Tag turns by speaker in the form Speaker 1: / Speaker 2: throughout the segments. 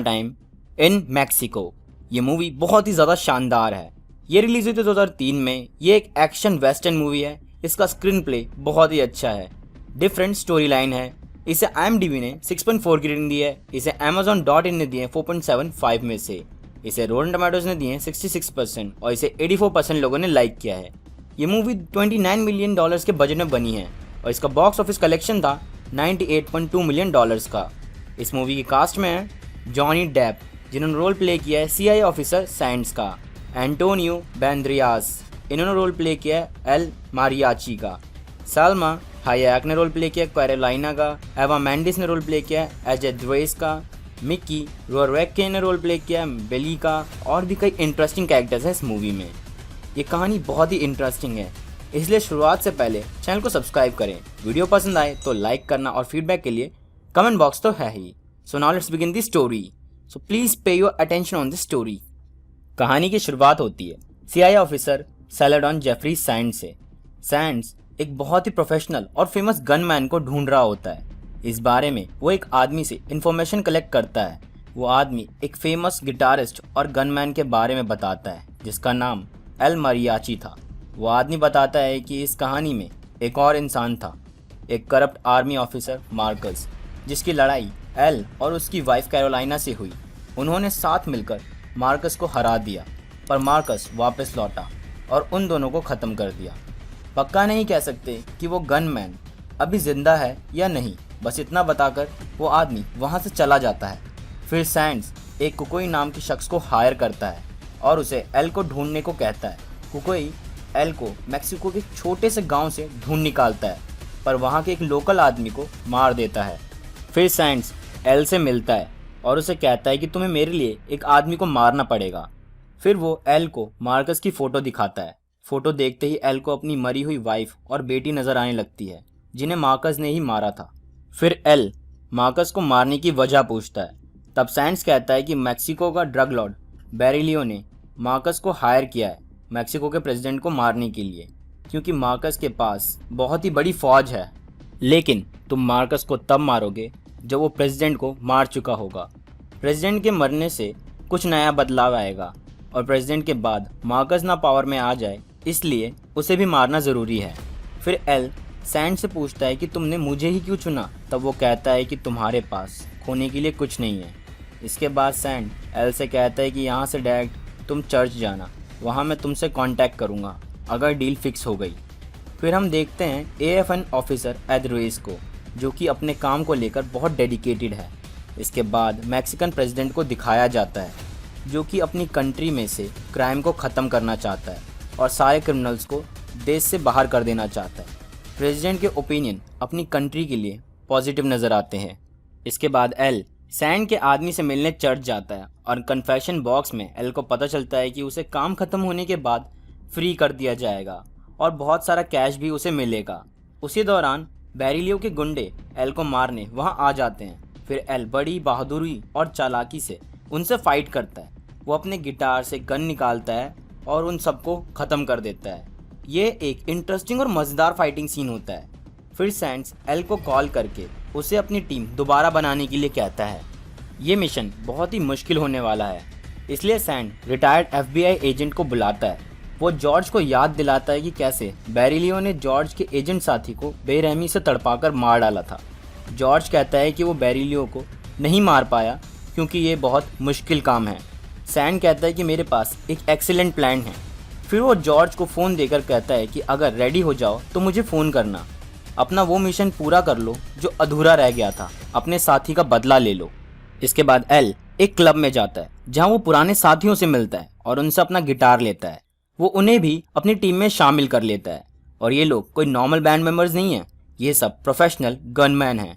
Speaker 1: Time in Mexico. ये movie बहुत ही ज़्यादा शानदार है। ये रिलीज हुई थी 2003 में। ये एक एक्शन वेस्टर्न मूवी है। इसका स्क्रीन प्ले बहुत ही अच्छा है, डिफरेंट स्टोरी लाइन है। इसे IMDb ने 6.4 की रेटिंग दी है। इसे Amazon.in ने दिए 4.75 में से। इसे रोटन टोमेटोज ने दिए 66% और इसे 84% लोगों ने लाइक किया है। ये मूवी $29 मिलियन के बजट में बनी है और इसका बॉक्स ऑफिस कलेक्शन था $98.2 मिलियन का। इस मूवी की कास्ट में है जॉनी डेप, जिन्होंने रोल प्ले किया है CIA ऑफिसर सैंड्स का, एंटोनियो बैंद्रियास, इन्होंने रोल प्ले किया है एल मारियाची का, साल्मा हायक ने रोल प्ले किया कैरोलिना का, एवा मेंडिस ने रोल प्ले किया अजय द्वेस का, मिक्की रोरवेक्के ने रोल प्ले किया बेली का, और भी कई इंटरेस्टिंग कैरेक्टर्स हैं इस मूवी में। ये कहानी बहुत ही इंटरेस्टिंग है, इसलिए शुरुआत से पहले चैनल को सब्सक्राइब करें। वीडियो पसंद आए तो लाइक करना और फीडबैक के लिए कमेंट बॉक्स तो है ही। So now let's begin the story. So please pay your attention on the story. कहानी की शुरुआत होती है CIA ऑफिसर सेलेडॉन जेफरी सैंड्स से। सैंड्स एक बहुत ही प्रोफेशनल और फेमस गनमैन को ढूंढ रहा होता है। इस बारे में वो एक आदमी से इन्फॉर्मेशन कलेक्ट करता है। वो आदमी एक फेमस गिटारिस्ट और गनमैन के बारे में बताता है जिसका नाम एल मारियाची था। वो आदमी बताता है कि इस कहानी में एक और इंसान था, एक करप्ट आर्मी ऑफिसर मार्कस, जिसकी लड़ाई एल और उसकी वाइफ कैरोलिना से हुई। उन्होंने साथ मिलकर मार्कस को हरा दिया, पर मार्कस वापस लौटा और उन दोनों को ख़त्म कर दिया। पक्का नहीं कह सकते कि वो गनमैन अभी जिंदा है या नहीं, बस इतना बताकर वो आदमी वहाँ से चला जाता है। फिर सैंड्स एक कुकोई नाम के शख्स को हायर करता है और उसे एल को ढूंढने को कहता है। कुकोई एल को मैक्सिको के छोटे से गांव से ढूंढ निकालता है, पर वहाँ के एक लोकल आदमी को मार देता है। फिर सैंड्स एल से मिलता है और उसे कहता है कि तुम्हें मेरे लिए एक आदमी को मारना पड़ेगा। फिर वो एल को मार्कस की फ़ोटो दिखाता है। फ़ोटो देखते ही एल को अपनी मरी हुई वाइफ और बेटी नज़र आने लगती है, जिन्हें मार्कस ने ही मारा था। फिर एल मार्कस को मारने की वजह पूछता है। तब सैंड्स कहता है कि मैक्सिको का ड्रग लॉर्ड बेरिलियो ने मार्कस को हायर किया है मैक्सिको के प्रेसिडेंट को मारने के लिए, क्योंकि मार्कस के पास बहुत ही बड़ी फौज है। लेकिन तुम मार्कस को तब मारोगे जब वो प्रेसिडेंट को मार चुका होगा। प्रेसिडेंट के मरने से कुछ नया बदलाव आएगा और प्रेसिडेंट के बाद मार्कस ना पावर में आ जाए, इसलिए उसे भी मारना ज़रूरी है। फिर एल सैंड से पूछता है कि तुमने मुझे ही क्यों चुना। तब वो कहता है कि तुम्हारे पास खोने के लिए कुछ नहीं है। इसके बाद सैंड एल से कहता है कि यहाँ से डायरेक्ट तुम चर्च जाना, वहाँ मैं तुमसे कांटेक्ट करूँगा अगर डील फिक्स हो गई। फिर हम देखते हैं AFN ऑफिसर एद्रेस को, जो कि अपने काम को लेकर बहुत डेडिकेटेड है। इसके बाद मैक्सिकन प्रेसिडेंट को दिखाया जाता है, जो कि अपनी कंट्री में से क्राइम को ख़त्म करना चाहता है और सारे क्रिमिनल्स को देश से बाहर कर देना चाहता है। प्रेसिडेंट के ओपिनियन अपनी कंट्री के लिए पॉजिटिव नज़र आते हैं। इसके बाद एल सैंड के आदमी से मिलने चर्च जाता है और कन्फेशन बॉक्स में एल को पता चलता है कि उसे काम ख़त्म होने के बाद फ्री कर दिया जाएगा और बहुत सारा कैश भी उसे मिलेगा। उसी दौरान बेरिलियो के गुंडे एल को मारने वहाँ आ जाते हैं। फिर एल बड़ी बहादुरी और चालाकी से उनसे फाइट करता है। वो अपने गिटार से गन निकालता है और उन सबको ख़त्म कर देता है। ये एक इंटरेस्टिंग और मज़ेदार फाइटिंग सीन होता है। फिर सैंड्स एल को कॉल करके उसे अपनी टीम दोबारा बनाने के लिए कहता है। ये मिशन बहुत ही मुश्किल होने वाला है, इसलिए सैंड रिटायर्ड FBI एजेंट को बुलाता है। वो जॉर्ज को याद दिलाता है कि कैसे बेरिलियो ने जॉर्ज के एजेंट साथी को बेरहमी से तड़पाकर मार डाला था। जॉर्ज कहता है कि वो बेरिलियो को नहीं मार पाया क्योंकि ये बहुत मुश्किल काम है। सैंड कहता है कि मेरे पास एक एक्सीलेंट प्लान है। फिर वो जॉर्ज को फ़ोन देकर कहता है कि अगर रेडी हो जाओ तो मुझे फ़ोन करना, अपना वो मिशन पूरा कर लो जो अधूरा रह गया था, अपने साथी का बदला ले लो। इसके बाद एल एक क्लब में जाता है जहाँ वो पुराने साथियों से मिलता है और उनसे अपना गिटार लेता है। वो उन्हें भी अपनी टीम में शामिल कर लेता है और ये लोग कोई नॉर्मल बैंड मेंबर्स नहीं हैं, ये सब प्रोफेशनल गनमैन हैं।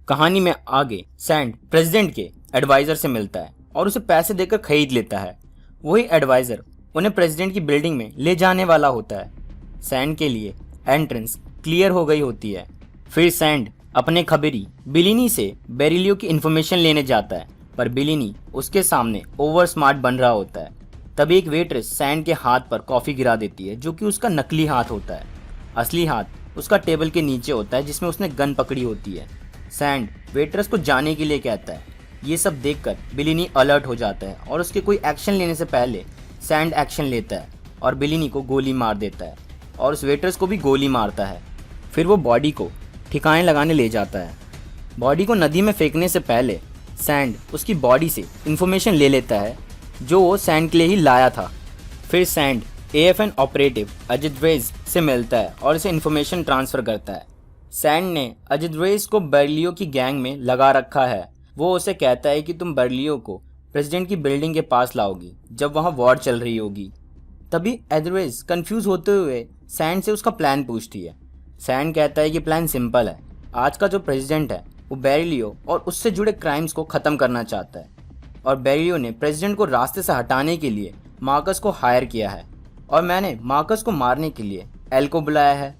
Speaker 1: कहानी में आगे सैंड प्रेसिडेंट के एडवाइज़र से मिलता है और उसे पैसे देकर खरीद लेता है। वही एडवाइज़र उन्हें प्रेसिडेंट की बिल्डिंग में ले जाने वाला होता है। सैंड के लिए एंट्रेंस क्लियर हो गई होती है। फिर सैंड अपने खबरी बिलिनी से बेरिलियो की इन्फॉर्मेशन लेने जाता है, पर बिलिनी उसके सामने ओवर स्मार्ट बन रहा होता है। तभी एक वेट्रेस सैंड के हाथ पर कॉफ़ी गिरा देती है, जो कि उसका नकली हाथ होता है। असली हाथ उसका टेबल के नीचे होता है जिसमें उसने गन पकड़ी होती है। सैंड वेट्रेस को जाने के लिए कहता है, ये सब देखकर बिलिनी अलर्ट हो जाता है और उसके कोई एक्शन लेने से पहले सैंड एक्शन लेता है और बिलिनी को गोली मार देता है और उस वेटर्स को भी गोली मारता है। फिर वो बॉडी को ठिकाने लगाने ले जाता है। बॉडी को नदी में फेंकने से पहले सैंड उसकी बॉडी से इन्फॉर्मेशन ले लेता है जो वो सैंड के लिए ही लाया था। फिर सैंड AFN ऑपरेटिव अजित रेज से मिलता है और उसे इन्फॉर्मेशन ट्रांसफ़र करता है। सैंड ने अजित रेज को बर्लियो की गैंग में लगा रखा है। वो उसे कहता है कि तुम बर्लियो को प्रेसिडेंट की बिल्डिंग के पास लाओगी जब वहाँ वॉर चल रही होगी। तभी एडरेज कंफ्यूज होते हुए सैंड से उसका प्लान पूछती है। सैंड कहता है कि प्लान सिंपल है। आज का जो प्रेसिडेंट है वो बेरिलियो और उससे जुड़े क्राइम्स को ख़त्म करना चाहता है और बेरिलियो ने प्रेसिडेंट को रास्ते से हटाने के लिए मार्कस को हायर किया है और मैंने मार्कस को मारने के लिए एल को बुलाया है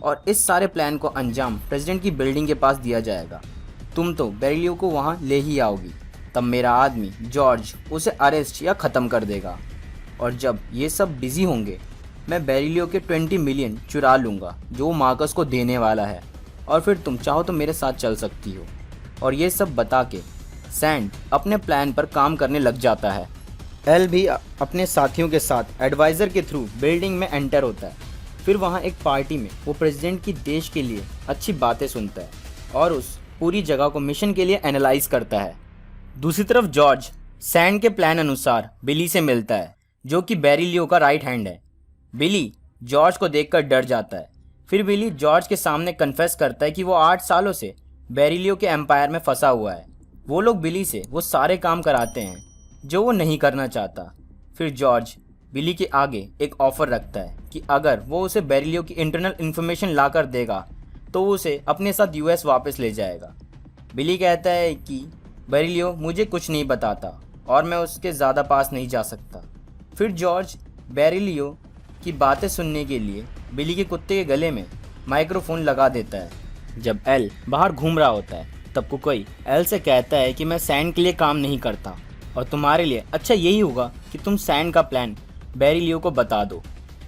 Speaker 1: और इस सारे प्लान को अंजाम प्रेसिडेंट की बिल्डिंग के पास दिया जाएगा। तुम तो बेरिलियो को वहाँ ले ही आओगी, तब मेरा आदमी जॉर्ज उसे अरेस्ट या ख़त्म कर देगा और जब ये सब बिजी होंगे मैं बेरिलियो के 20 मिलियन चुरा लूँगा जो वो मार्कस को देने वाला है और फिर तुम चाहो तो मेरे साथ चल सकती हो। और ये सब बता के सैंड अपने प्लान पर काम करने लग जाता है। एल भी अपने साथियों के साथ एडवाइज़र के थ्रू बिल्डिंग में एंटर होता है। फिर वहाँ एक पार्टी में वो प्रेसिडेंट की देश के लिए अच्छी बातें सुनता है और उस पूरी जगह को मिशन के लिए एनालाइज करता है। दूसरी तरफ जॉर्ज सैंड के प्लान अनुसार बिली से मिलता है जो कि बेरिलियो का राइट हैंड है। बिली जॉर्ज को देखकर डर जाता है। फिर बिली जॉर्ज के सामने कन्फेस करता है कि वो 8 सालों से बेरिलियो के एम्पायर में फंसा हुआ है। वो लोग बिली से वो सारे काम कराते हैं जो वो नहीं करना चाहता। फिर जॉर्ज बिली के आगे एक ऑफ़र रखता है कि अगर वो उसे बेरिलियो की इंटरनल इन्फॉर्मेशन ला कर देगा तो वो उसे अपने साथ US वापस ले जाएगा। बिली कहता है कि बेरिलियो मुझे कुछ नहीं बताता और मैं उसके ज़्यादा पास नहीं जा सकता। फिर जॉर्ज बेरिलियो की बातें सुनने के लिए बिली के कुत्ते के गले में माइक्रोफोन लगा देता है। जब एल बाहर घूम रहा होता है तब कोई एल से कहता है कि मैं सैंड के लिए काम नहीं करता और तुम्हारे लिए अच्छा यही होगा कि तुम सैंड का प्लान बेरिलियो को बता दो।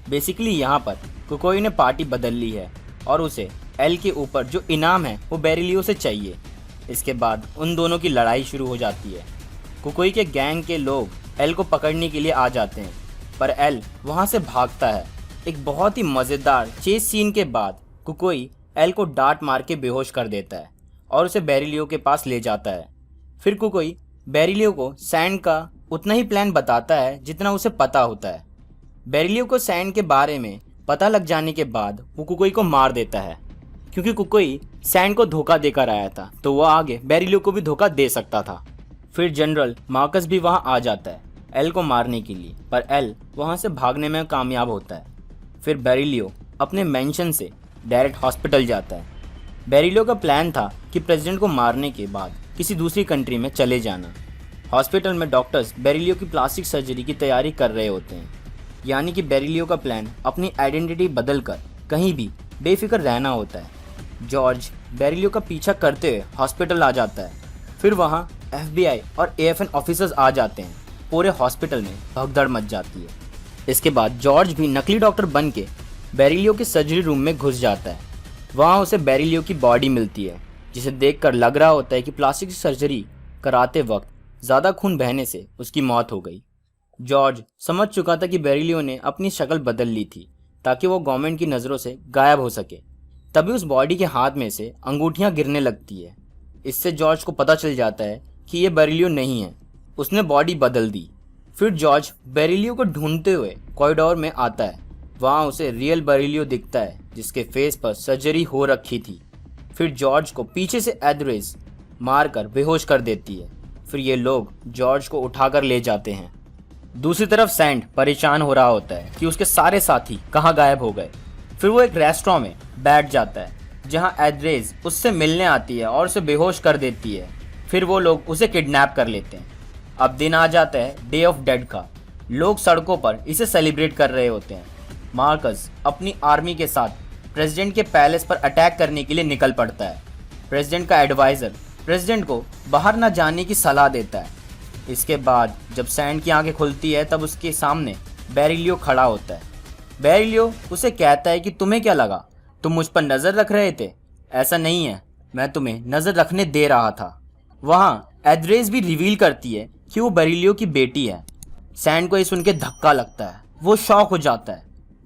Speaker 1: बेसिकली यहाँ पर कुकोई ने पार्टी बदल ली है और उसे एल के ऊपर जो इनाम है वो बेरिलियो से चाहिए। इसके बाद उन दोनों की लड़ाई शुरू हो जाती है। कुकोई के गैंग के लोग एल को पकड़ने के लिए आ जाते हैं पर एल वहाँ से भागता है। एक बहुत ही मज़ेदार चेस सीन के बाद कुकोई एल को डांट मार के बेहोश कर देता है और उसे बेरिलियो के पास ले जाता है। फिर कुकोई बेरिलियो को सैंड का उतना ही प्लान बताता है जितना उसे पता होता है। बेरिलियो को सैंड के बारे में पता लग जाने के बाद वो कुकोई को मार देता है क्योंकि कुकोई सैंड को धोखा देकर आया था तो वो आगे बेरिलियो को भी धोखा दे सकता था। फिर जनरल मार्कस भी वहाँ आ जाता है एल को मारने के लिए पर एल वहाँ से भागने में कामयाब होता है। फिर बेरिलियो अपने मेंशन से डायरेक्ट हॉस्पिटल जाता है। बेरिलियो का प्लान था कि प्रेसिडेंट को मारने के बाद किसी दूसरी कंट्री में चले जाना। हॉस्पिटल में डॉक्टर्स बेरिलियो की प्लास्टिक सर्जरी की तैयारी कर रहे होते हैं, यानी कि बेरिलियो का प्लान अपनी आइडेंटिटी बदल कर कहीं भी बेफिक्र रहना होता है। जॉर्ज बेरिलियो का पीछा करते हुए हॉस्पिटल आ जाता है। फिर वहाँ FBI और AFN ऑफिसर्स आ जाते हैं। पूरे हॉस्पिटल में भगदड़ मच जाती है। इसके बाद जॉर्ज भी नकली डॉक्टर बन के बेरिलियो के सर्जरी रूम में घुस जाता है। वहाँ उसे बेरिलियो की बॉडी मिलती है जिसे देखकर लग रहा होता है कि प्लास्टिक सर्जरी कराते वक्त ज़्यादा खून बहने से उसकी मौत हो गई। जॉर्ज समझ चुका था कि बेरिलियो ने अपनी शक्ल बदल ली थी ताकि वो गवर्नमेंट की नज़रों से गायब हो सके। तभी उस बॉडी के हाथ में से अंगूठियाँ गिरने लगती है। इससे जॉर्ज को पता चल जाता है कि ये बेरिलियो नहीं है, उसने बॉडी बदल दी। फिर जॉर्ज बेरिलियो को ढूंढते हुए कॉरिडोर में आता है। वहाँ उसे रियल बेरिलियो दिखता है जिसके फेस पर सर्जरी हो रखी थी। फिर जॉर्ज को पीछे से एडरेज मारकर बेहोश कर देती है। फिर ये लोग जॉर्ज को उठाकर ले जाते हैं। दूसरी तरफ सैंड परेशान हो रहा होता है कि उसके सारे साथी कहाँ गायब हो गए। फिर वो एक रेस्टोरेंट में बैठ जाता है जहाँ एडरेज उससे मिलने आती है और उसे बेहोश कर देती है। फिर वो लोग उसे किडनैप कर लेते हैं। अब दिन आ जाता है डे ऑफ डेड का। लोग सड़कों पर इसे सेलिब्रेट कर रहे होते हैं। मार्कस अपनी आर्मी के साथ प्रेसिडेंट के पैलेस पर अटैक करने के लिए निकल पड़ता है। प्रेसिडेंट का एडवाइज़र प्रेसिडेंट को बाहर ना जाने की सलाह देता है। इसके बाद जब सैंड की आंखें खुलती है तब उसके सामने बेरिलियो खड़ा होता है। बेरिलियो उसे कहता है कि तुम्हें क्या लगा, तुम मुझ पर नज़र रख रहे थे? ऐसा नहीं है, मैं तुम्हें नज़र रखने दे रहा था। वहाँ एड्रेस भी रिवील करती है कि वो बेरिलियो की बेटी है। सैंड को ये सुन के धक्का लगता है, वो शॉक हो जाता है।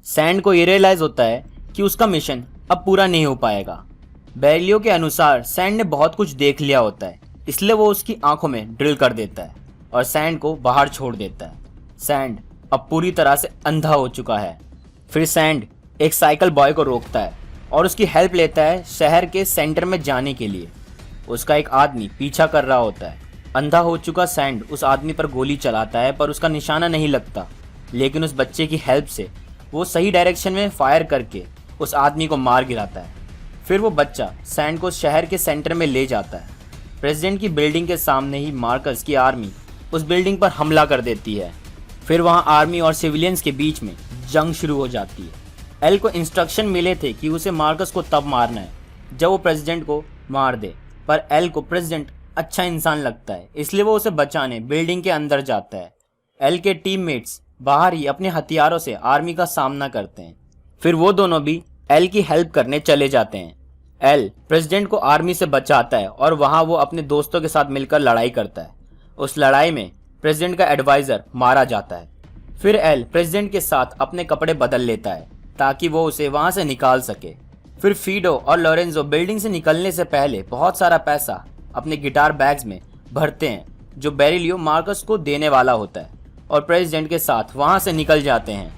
Speaker 1: सैंड को ये रियलाइज होता है कि उसका मिशन अब पूरा नहीं हो पाएगा। बेरिलियो के अनुसार सैंड ने बहुत कुछ देख लिया होता है, इसलिए वो उसकी आंखों में ड्रिल कर देता है और सैंड को बाहर छोड़ देता है। सैंड अब पूरी तरह से अंधा हो चुका है। फिर सैंड एक साइकिल बॉय को रोकता है और उसकी हेल्प लेता है शहर के सेंटर में जाने के लिए। उसका एक आदमी पीछा कर रहा होता है। अंधा हो चुका सैंड उस आदमी पर गोली चलाता है पर उसका निशाना नहीं लगता, लेकिन उस बच्चे की हेल्प से वो सही डायरेक्शन में फायर करके उस आदमी को मार गिराता है। फिर वो बच्चा सैंड को शहर के सेंटर में ले जाता है। प्रेसिडेंट की बिल्डिंग के सामने ही मार्कस की आर्मी उस बिल्डिंग पर हमला कर देती है। फिर वहाँ आर्मी और सिविलियंस के बीच में जंग शुरू हो जाती है। एल को इंस्ट्रक्शन मिले थे कि उसे मार्कस को तब मारना है जब वो प्रेसिडेंट को मार दे, पर एल को प्रेसिडेंट अच्छा इंसान लगता है, इसलिए वो उसे बचाने बिल्डिंग के अंदर जाता है। एल के टीममेट्स बाहर ही अपने हथियारों से आर्मी का सामना करते हैं। फिर वो दोनों भी एल की हेल्प करने चले जाते हैं। एल प्रेसिडेंट को आर्मी से बचाता है और वहाँ वो अपने दोस्तों के साथ मिलकर लड़ाई करता है। उस लड़ाई में प्रेसिडेंट का एडवाइजर मारा जाता है। फिर एल प्रेसिडेंट के साथ अपने कपड़े बदल लेता है ताकि वो उसे वहाँ से निकाल सके। फिर फीडो और लोरेंजो बिल्डिंग से निकलने से पहले बहुत सारा पैसा अपने गिटार बैग्स में भरते हैं जो बेरिलियो मार्कस को देने वाला होता है, और प्रेसिडेंट के साथ वहाँ से निकल जाते हैं।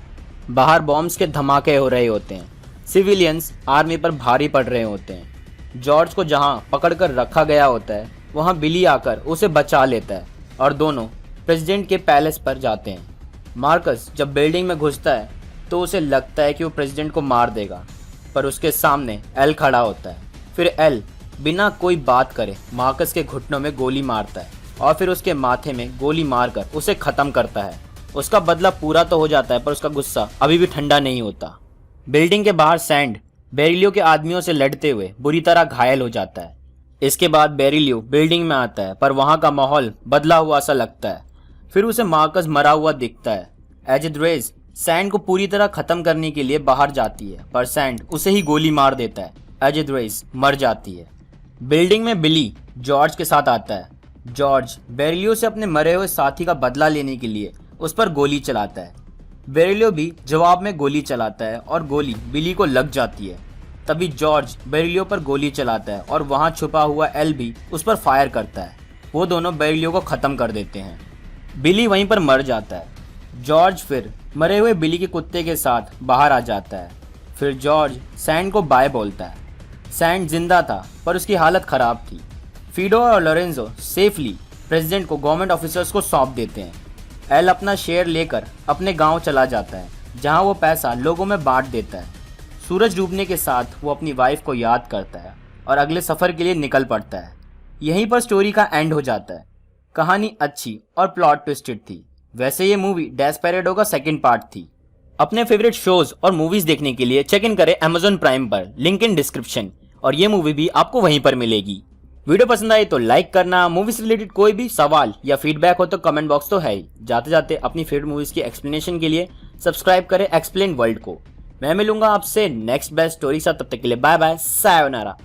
Speaker 1: बाहर बॉम्ब्स के धमाके हो रहे होते हैं। सिविलियंस आर्मी पर भारी पड़ रहे होते हैं। जॉर्ज को जहाँ पकड़कर रखा गया होता है वहाँ बिली आकर उसे बचा लेता है और दोनों प्रेसिडेंट के पैलेस पर जाते हैं। मार्कस जब बिल्डिंग में घुसता है तो उसे लगता है कि वो प्रेसिडेंट को मार देगा, पर उसके सामने एल खड़ा होता है। फिर एल बिना कोई बात करे मार्कस के घुटनों में गोली मारता है और फिर उसके माथे में गोली मारकर उसे खत्म करता है। उसका बदला पूरा तो हो जाता है पर उसका गुस्सा अभी भी ठंडा नहीं होता। बिल्डिंग के बाहर सैंड बेरिलियो के आदमियों से लड़ते हुए बुरी तरह घायल हो जाता है। इसके बाद बेरिलियो बिल्डिंग में आता है पर वहाँ का माहौल बदला हुआ सा लगता है। फिर उसे मार्कस मरा हुआ दिखता है। एजेड्रेस सैंड को पूरी तरह खत्म करने के लिए बाहर जाती है पर सैंड उसे ही गोली मार देता है। एजेड्रेस मर जाती है। बिल्डिंग में बिली जॉर्ज के साथ आता है। जॉर्ज बेरिलियो से अपने मरे हुए साथी का बदला लेने के लिए उस पर गोली चलाता है। बेरिलियो भी जवाब में गोली चलाता है और गोली बिली को लग जाती है। तभी जॉर्ज बेरिलियो पर गोली चलाता है और वहाँ छुपा हुआ एल भी उस पर फायर करता है। वो दोनों बेरिलियो को ख़त्म कर देते हैं। बिली वहीं पर मर जाता है। जॉर्ज फिर मरे हुए बिली के कुत्ते के साथ बाहर आ जाता है। फिर जॉर्ज सैंड को बाय बोलता है। सैंड जिंदा था पर उसकी हालत ख़राब थी। फीडो और लोरेंजो सेफली प्रेसिडेंट को गवर्नमेंट ऑफिसर्स को सौंप देते हैं। एल अपना शेयर लेकर अपने गांव चला जाता है जहां वो पैसा लोगों में बांट देता है। सूरज डूबने के साथ वो अपनी वाइफ को याद करता है और अगले सफ़र के लिए निकल पड़ता है। यहीं पर स्टोरी का एंड हो जाता है। कहानी अच्छी और प्लॉट ट्विस्टेड थी। वैसे ये मूवी डेस्पेरेडो का सेकंड पार्ट थी। अपने फेवरेट शोज और मूवीज देखने के लिए चेक इन करें Amazon प्राइम पर, लिंक इन डिस्क्रिप्शन, और ये मूवी भी आपको वहीं पर मिलेगी। वीडियो पसंद आई तो लाइक करना। मूवीज रिलेटेड कोई भी सवाल या फीडबैक हो तो कमेंट बॉक्स तो है ही। जाते जाते अपनी फेवरेट मूवीज की एक्सप्लेनेशन के लिए सब्सक्राइब करें एक्सप्लेन वर्ल्ड को। मैं मिलूंगा आपसे नेक्स्ट बेस्ट स्टोरी के साथ, तब तक के लिए बाय बाय, सायोनारा।